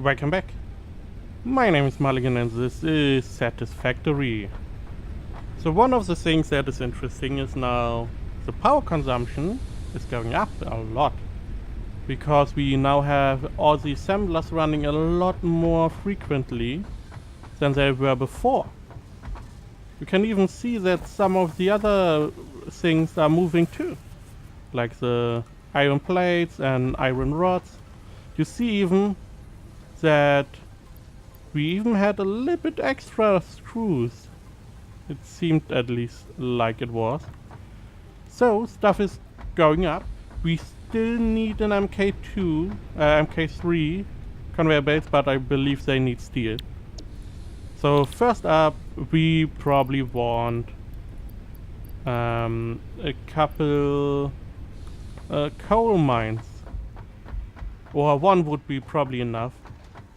Welcome back. My name is Mulligan and this is Satisfactory. So one of the things that is interesting is now the power consumption is going up a lot. Because we now have all the assemblers running a lot more frequently than they were before. You can even see that some of the other things are moving too. Like the iron plates and iron rods. You see even that we even had a little bit extra screws. It seemed at least like it was. So stuff is going up. We still need an MK3 conveyor belts, but I believe they need steel. So first up, we probably want a couple coal mines, or one would be probably enough.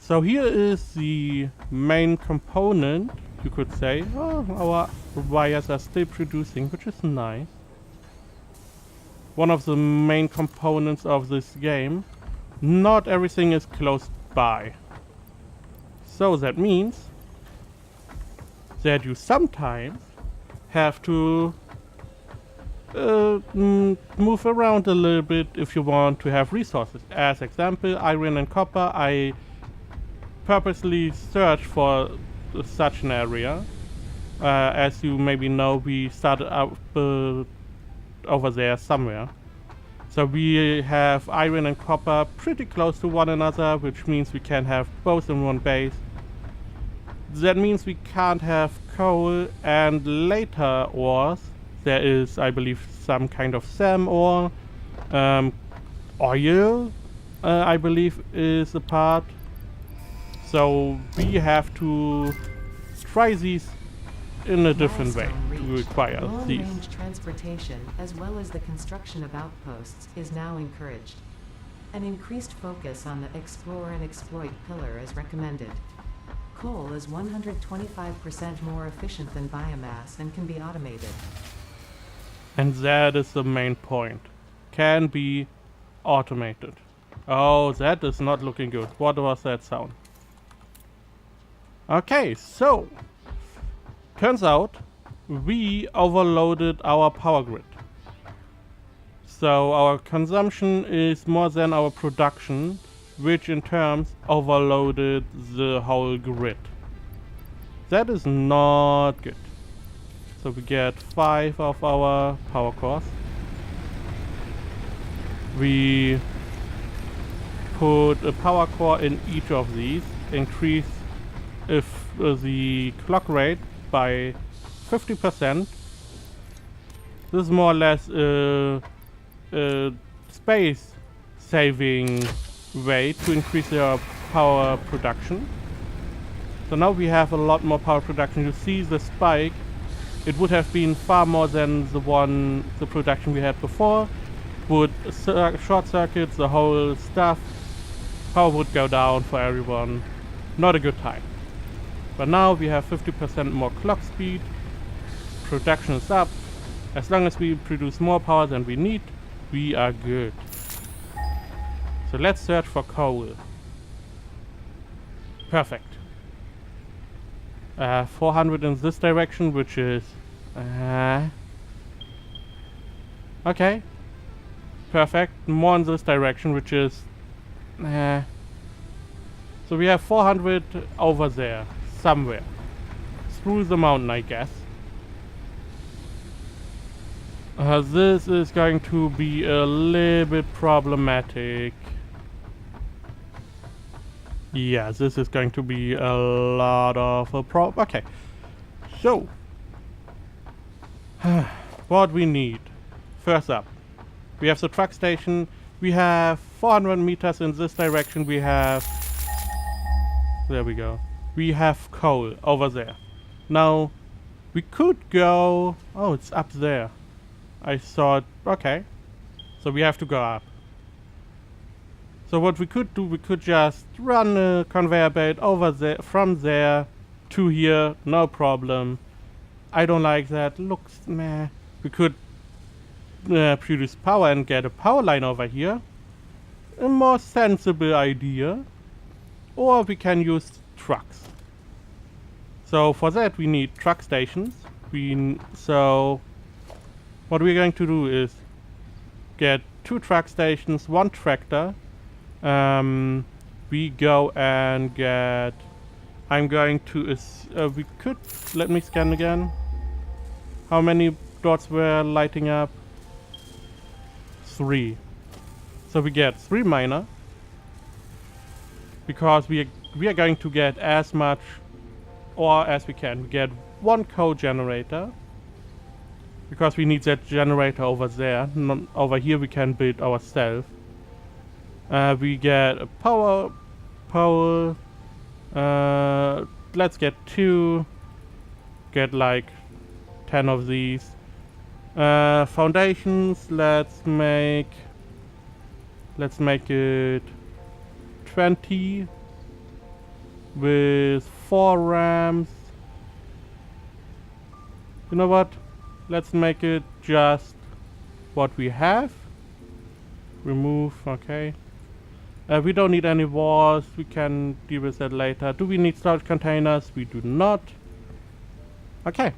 So here is the main component, you could say. Oh, our wires are still producing, which is nice. One of the main components of this game. Not everything is close by. So that means that you sometimes have to move around a little bit if you want to have resources. As example, iron and copper, I purposely search for such an area. As you maybe know, we started out over there somewhere. So we have iron and copper pretty close to one another, which means we can have both in one base. That means we can't have coal and later ores. There is, I believe, some kind of SAM ore. Oil, I believe, is a part. So we have to try these in a different way to require these. Long-range transportation, as well as the construction of outposts, is now encouraged. An increased focus on the explore and exploit pillar is recommended. Coal is 125% more efficient than biomass and can be automated. And that is the main point. Can be automated. Oh, that is not looking good. What was that sound? Okay, so turns out we overloaded our power grid. So our consumption is more than our production, which in terms overloaded the whole grid. That is not good. So we get 5 of our power cores. We put a power core in each of these, increase if the clock rate by 50%. This is more or less a space saving way to increase your power production. So now we have a lot more power production. You see the spike. It would have been far more than the production we had before. Would short circuit the whole stuff. Power would go down for everyone. Not a good time. But now we have 50% more clock speed. Production is up. As long as we produce more power than we need, we are good. So let's search for coal. Perfect. 400 in this direction, which is okay. Perfect. More in this direction, which is so we have 400 over there somewhere through the mountain, I guess. This is going to be a little bit problematic. Yeah, this is going to be a lot of a problem. Okay, so what we need. First up, we have the truck station. We have 400 meters in this direction. We have, there we go. We have coal over there. Now we could go, oh, it's up there. I saw it. Okay, so we have to go up. So what we could do, we could just run a conveyor belt over there, from there to here, no problem. I don't like that. Looks meh. We could produce power and get a power line over here. A more sensible idea. or we can use trucks. So for that we need truck stations. So what we're going to do is get 2 truck stations, 1 tractor. We go and get... I'm going to... we could... Let me scan again. How many dots were lighting up? 3. So we get 3 miner. Because we are going to get as much or as we can. We get 1 coal generator. Because we need that generator over there. Over here we can build ourselves. We get a power pole. Let's get 2. Get like 10 of these. Foundations, let's make it 20 with 4 ramps. You know what? Let's make it just what we have. Remove, okay. We don't need any walls, we can deal with that later. Do we need storage containers? We do not. Okay.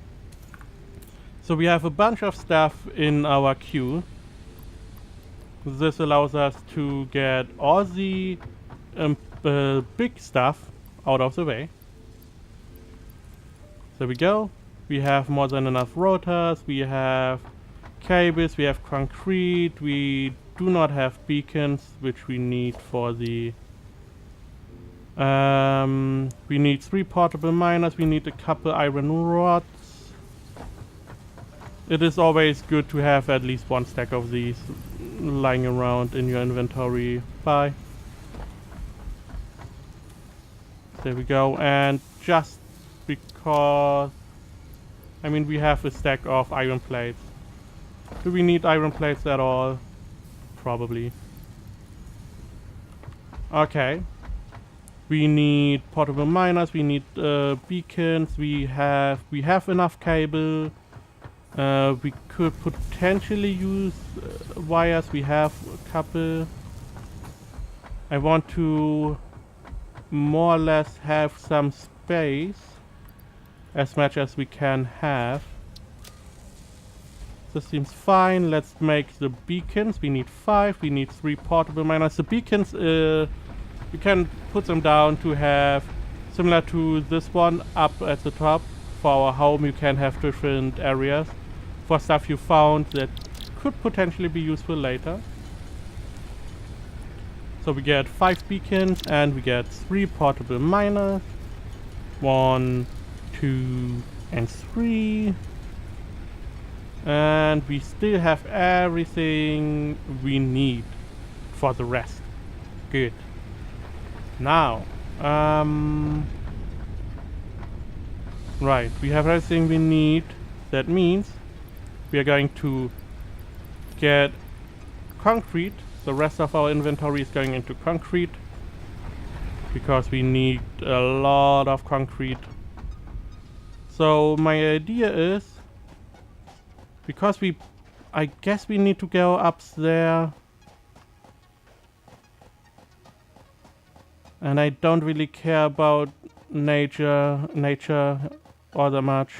So we have a bunch of stuff in our queue. This allows us to get all the big stuff out of the way. There we go. We have more than enough rotors, we have cables, we have concrete, we do not have beacons, which we need for the... we need 3 portable miners, we need a couple iron rods. It is always good to have at least 1 stack of these lying around in your inventory. Bye. There we go, and just because... I mean, we have a stack of iron plates. Do we need iron plates at all? Probably. Okay. We need portable miners, we need beacons, we have enough cable. We could potentially use wires, we have a couple. I want to more or less have some space. As much as we can have. This seems fine. Let's make the beacons. We need 5. We need 3 portable miners. The beacons, we can put them down to have, similar to this one up at the top. For our home you can have different areas for stuff you found that could potentially be useful later. So we get 5 beacons and we get 3 portable miners. 1, 2 and 3, and we still have everything we need for the rest. Good. Now, right, we have everything we need. That means we are going to get concrete. The rest of our inventory is going into concrete because we need a lot of concrete. So my idea is, because I guess we need to go up there, and I don't really care about nature all that much.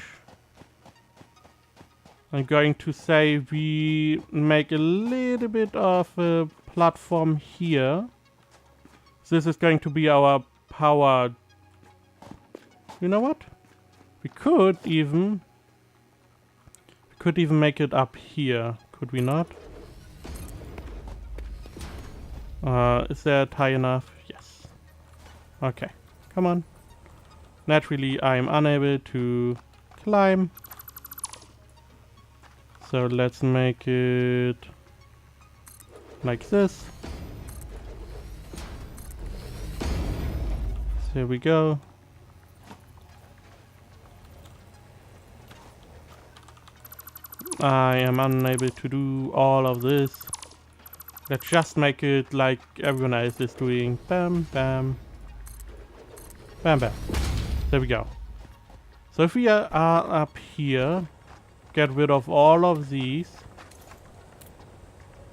I'm going to say we make a little bit of a platform here. This is going to be our power. You know what? We could even make it up here, could we not? Is that high enough? Yes. Okay, come on. Naturally, I'm unable to climb. So let's make it like this. There we go. I am unable to do all of this. Let's just make it like everyone else is doing. Bam, bam. Bam, bam. There we go. So if we are up here, get rid of all of these.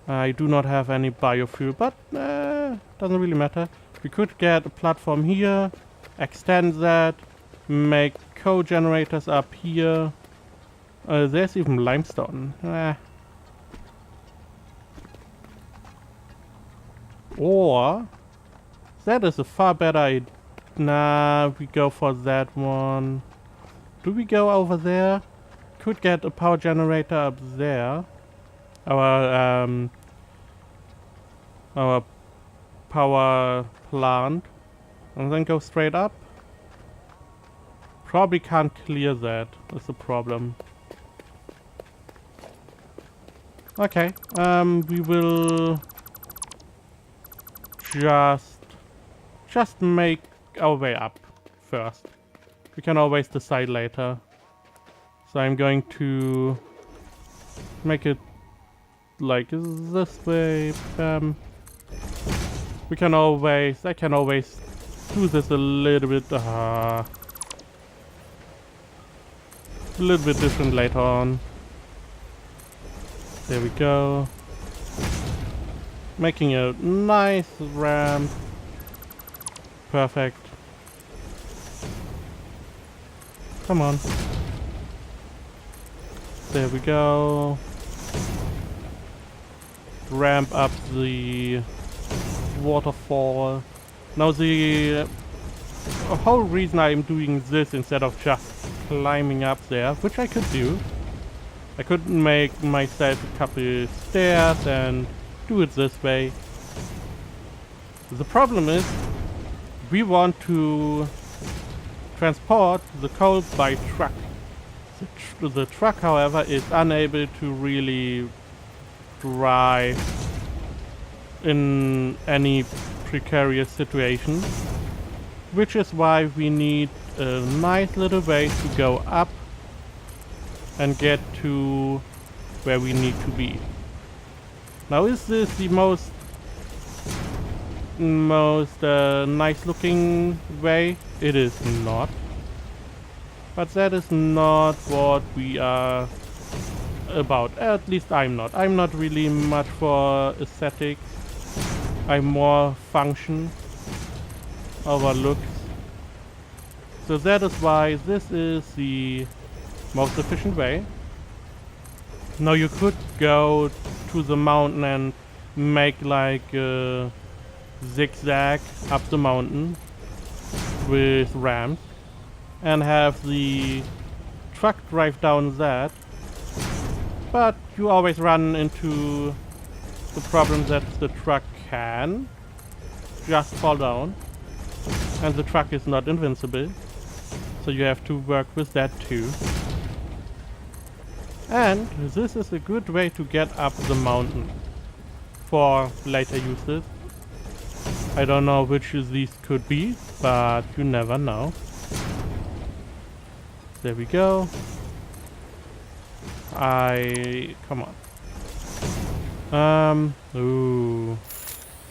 I do not have any biofuel, but doesn't really matter. We could get a platform here, extend that, make co-generators up here. There's even limestone. Or that is a far better idea. Nah, we go for that one. Do we go over there? Could get a power generator up there. Our power plant. And then go straight up. Probably can't clear that. That's the problem. Okay. We will just make our way up first. We can always decide later. So I'm going to make it like this way. I can always do this a little bit different later on. There we go. Making a nice ramp. Perfect. Come on. There we go. Ramp up the waterfall. Now the whole reason I'm doing this instead of just climbing up there, which I could do. I could make myself a couple stairs and do it this way. The problem is we want to transport the coal by truck. The truck, however, is unable to really drive in any precarious situation, which is why we need a nice little way to go up and get to where we need to be. Now, is this the most nice looking way? It is not. But that is not what we are about. At least I'm not. I'm not really much for aesthetics. I'm more function over looks. So that is why this is the most efficient way. Now you could go to the mountain and make like a zigzag up the mountain with ramps and have the truck drive down that, but you always run into the problem that the truck can just fall down and the truck is not invincible, so you have to work with that too. And this is a good way to get up the mountain for later uses. I don't know which of these could be, but you never know. There we go. Come on. Ooh.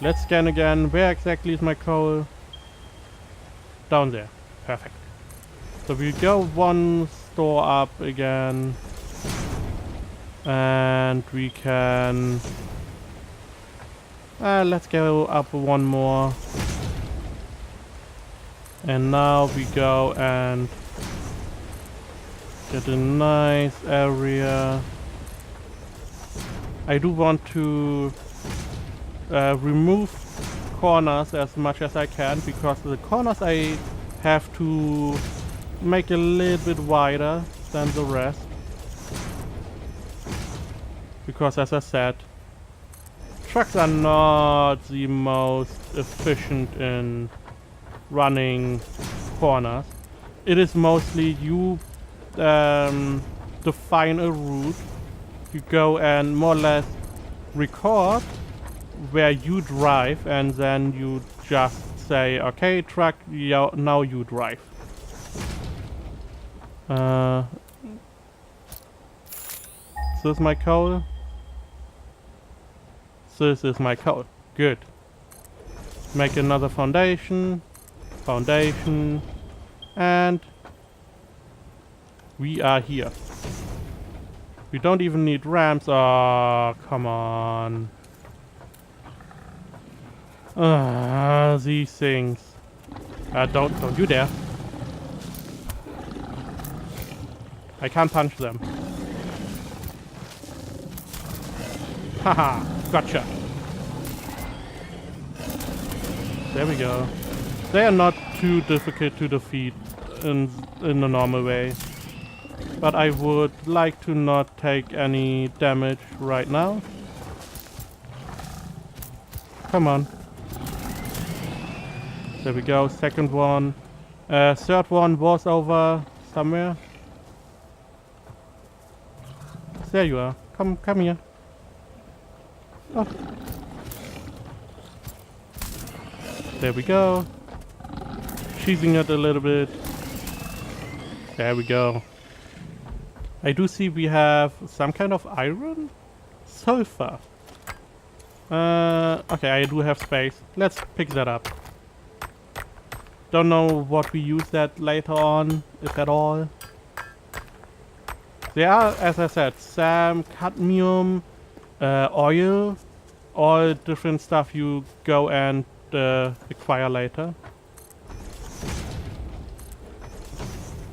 Let's scan again. Where exactly is my coal? Down there. Perfect. So we go one store up again. And we can... let's go up one more. And now we go and get a nice area. I do want to remove corners as much as I can, because the corners I have to make a little bit wider than the rest. Because as I said, trucks are not the most efficient in running corners. It is mostly you define a route, you go and more or less record where you drive, and then you just say, okay, truck, now you drive. This is my coal. This is my coal. Good. Make another foundation. And we are here. We don't even need ramps. Oh, come on. These things. Don't you dare. I can't punch them. Haha, gotcha. There we go. They are not too difficult to defeat in a normal way. But I would like to not take any damage right now. Come on. There we go, second one. Third one was over somewhere. There you are. Come here. Oh. There we go. Cheesing it a little bit. There we go. I do see we have some kind of iron? Sulfur. Okay, I do have space. Let's pick that up. Don't know what we use that later on, if at all. There are, as I said, some cadmium, oil, all different stuff you go and acquire later.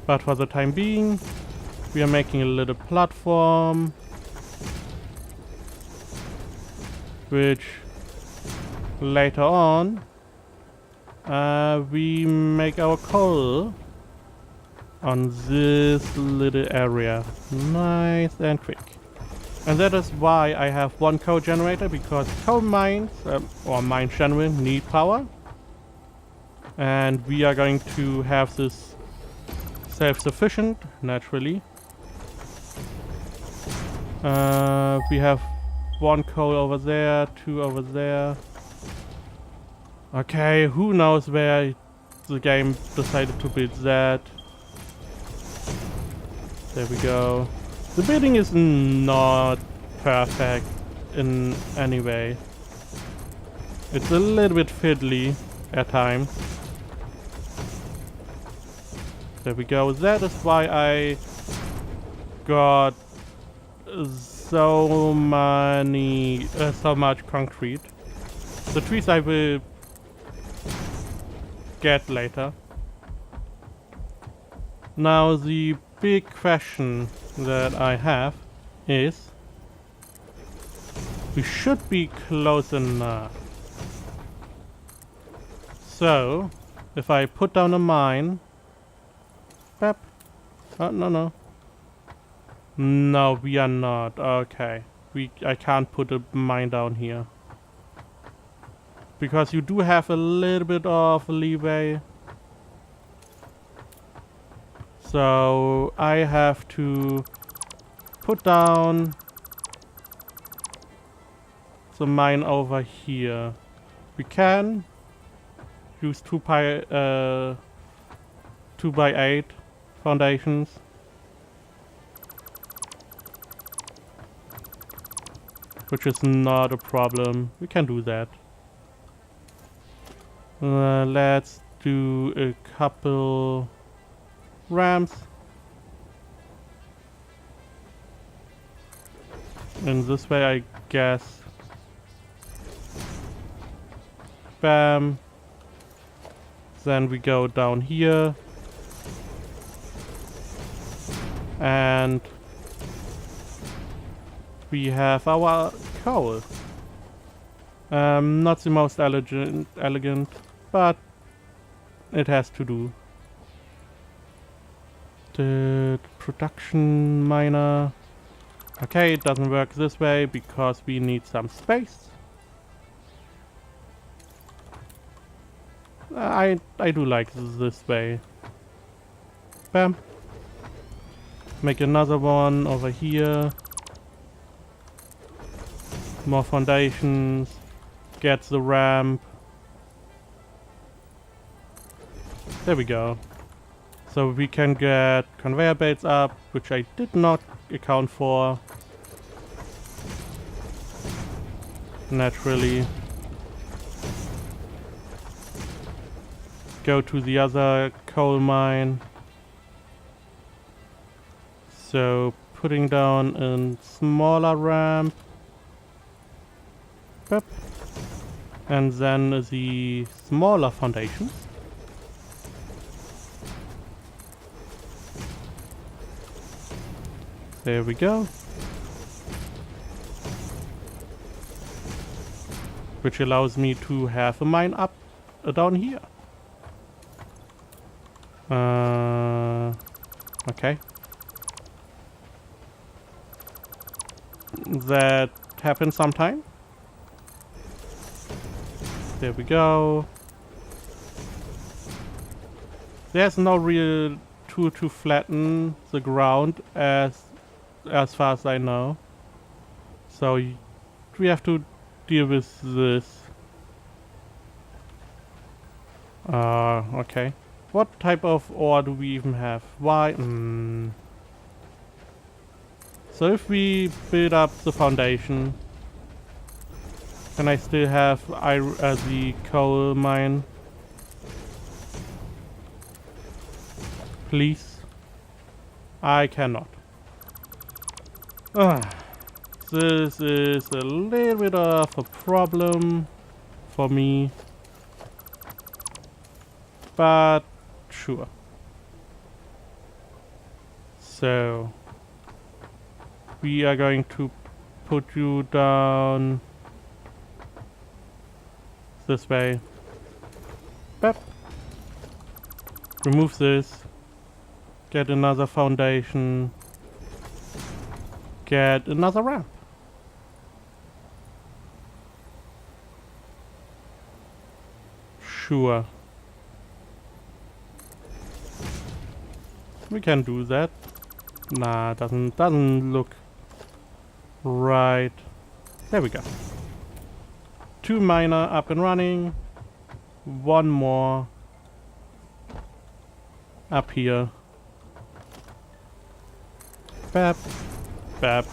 But for the time being, we are making a little platform, which later on we make our coal on this little area. Nice and quick. And that is why I have one coal generator, because coal mines, or mine general, need power. And we are going to have this self-sufficient, naturally. We have one coal over there, two over there. Okay, who knows where the game decided to build that. There we go. The building is not perfect in any way. It's a little bit fiddly at times. There we go. That is why I got so much concrete. The trees I will get later. Now the big question that I have is, we should be close enough. So if I put down a mine, Pep. Oh, no. No, we are not. Okay. I can't put a mine down here. Because you do have a little bit of leeway. So I have to put down the mine over here. We can use 2x8 foundations. Which is not a problem. We can do that. Let's do a couple ramps. In this way, I guess. Bam. Then we go down here. And we have our coal. Not the most elegant, but it has to do. The production miner. Okay, it doesn't work this way because we need some space. I do like this way. Bam. Make another one over here. More foundations. Get the ramp. There we go. So we can get conveyor belts up, which I did not account for. Naturally. Go to the other coal mine. So putting down a smaller ramp. Yep. And then the smaller foundations. There we go. Which allows me to have a mine up down here. Okay. That happens sometime. There we go. There's no real tool to flatten the ground as far as I know. So we have to deal with this. Okay. What type of ore do we even have? Why? So if we build up the foundation, can I still have the coal mine? Please? I cannot. This is a little bit of a problem for me. But sure. So we are going to put you down this way. Bep. Remove this. Get another foundation. Get another ramp. Sure. We can do that. Nah, doesn't look right. There we go. 2 miner up and running. 1 more up here. Bap, bap.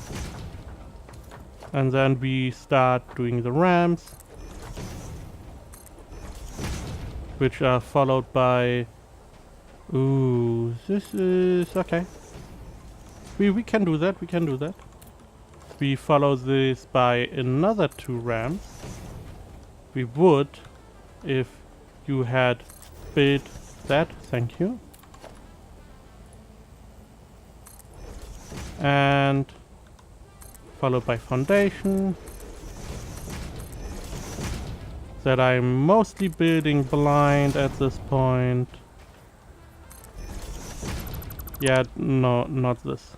And then we start doing the ramps, which are followed by... Ooh, this is... okay. We can do that, we can do that. We follow this by another 2 ramps. We would if you had built that, thank you. And followed by foundation. That I'm mostly building blind at this point. Yeah, no, not this.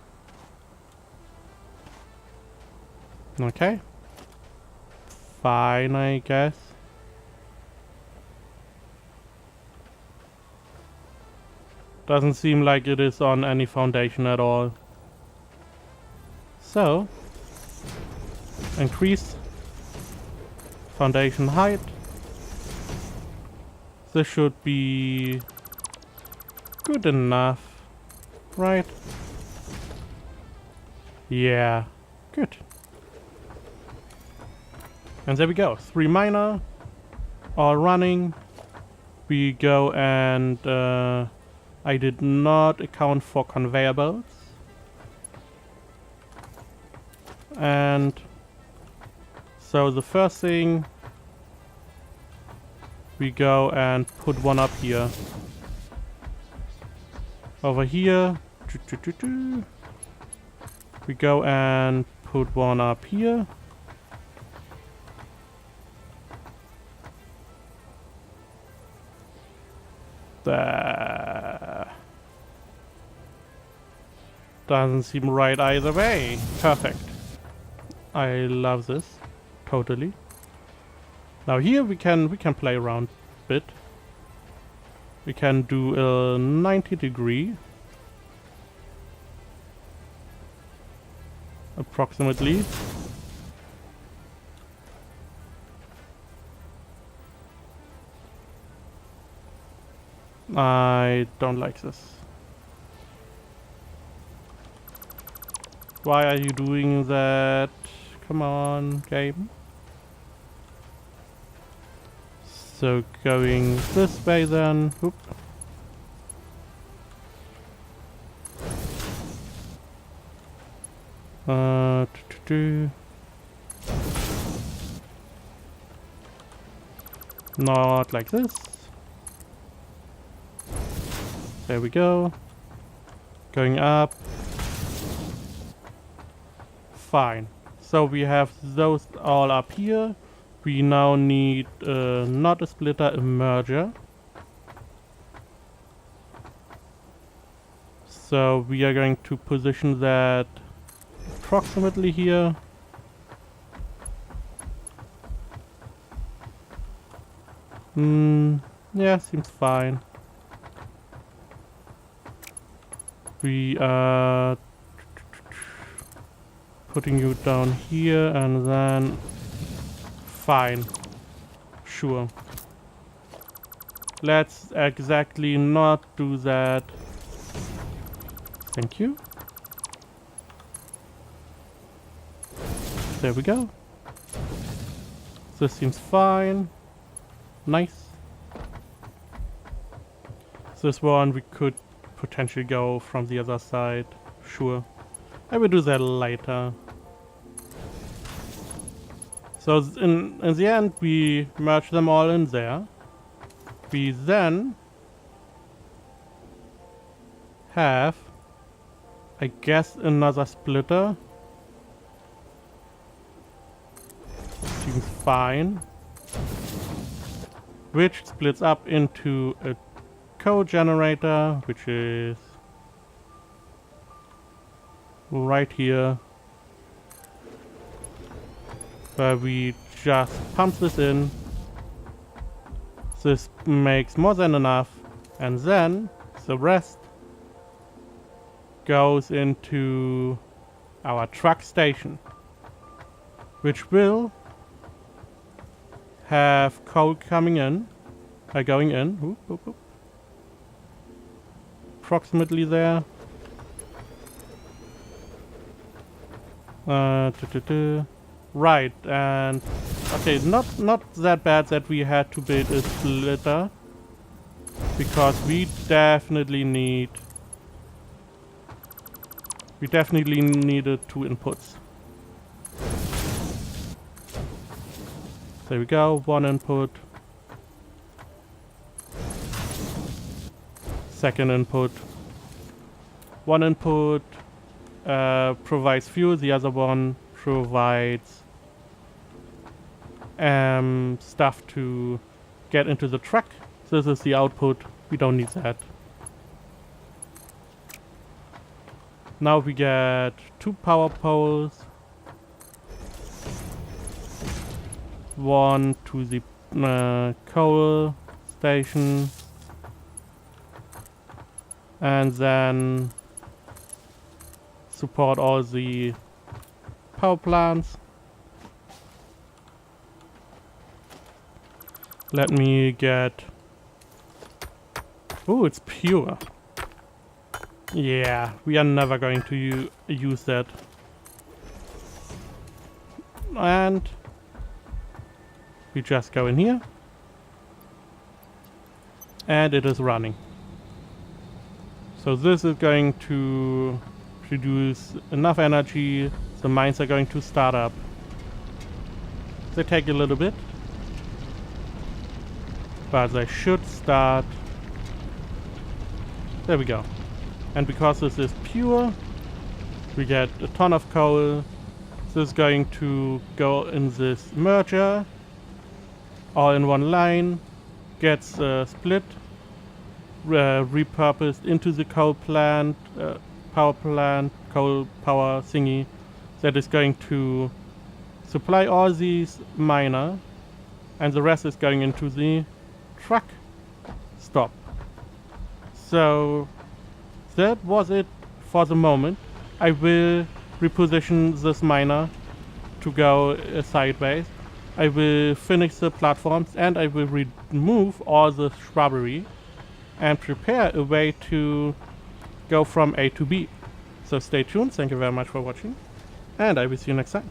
Okay. Fine, I guess. Doesn't seem like it is on any foundation at all. So, increase foundation height. This should be good enough, right? Yeah, good. And there we go, 3 miner, all running. We go and I did not account for conveyor belts. And so the first thing, we go and put one up here. Over here, we go and put one up here. There. Doesn't seem right either way. Perfect. I love this. Totally. Now here we can play around a bit. We can do a 90-degree. Approximately. I don't like this. Why are you doing that? Come on, game. So going this way then. Oop. Not like this. There we go. Going up. Fine. So we have those all up here. We now need not a splitter, a merger. So we are going to position that approximately here. Yeah, seems fine. We are putting you down here and then fine. Sure. Let's exactly not do that. Thank you. There we go. This seems fine. Nice. This one we could potentially go from the other side. Sure. I will do that later. So in the end we merge them all in there. We then have, I guess, another splitter. Seems fine. Which splits up into a co-generator, which is right here, where we just pump this in. This makes more than enough, and then the rest goes into our truck station, which will have coal coming in, going in. Oop, oop, oop. Approximately there. Right, and okay, not that bad that we had to build a splitter, because we definitely needed two inputs. There we go, one input. Second input. One input provides fuel, the other one provides stuff to get into the truck. This is the output. We don't need that. Now we get 2 power poles. One to the coal station. And then support all the power plants. Let me get... Oh, it's pure. Yeah, we are never going to use that. And we just go in here. And it is running. So this is going to produce enough energy. The mines are going to start up. They take a little bit, but they should start. There we go. And because this is pure, we get a ton of coal. This is going to go in this merger, all in one line, gets split, repurposed into the coal plant, power plant, coal power thingy that is going to supply all these miner, and the rest is going into the truck stop. So that was it for the moment. I will reposition this miner to go sideways. I will finish the platforms and I will remove all the shrubbery and prepare a way to go from A to B. So stay tuned, thank you very much for watching, and I will see you next time.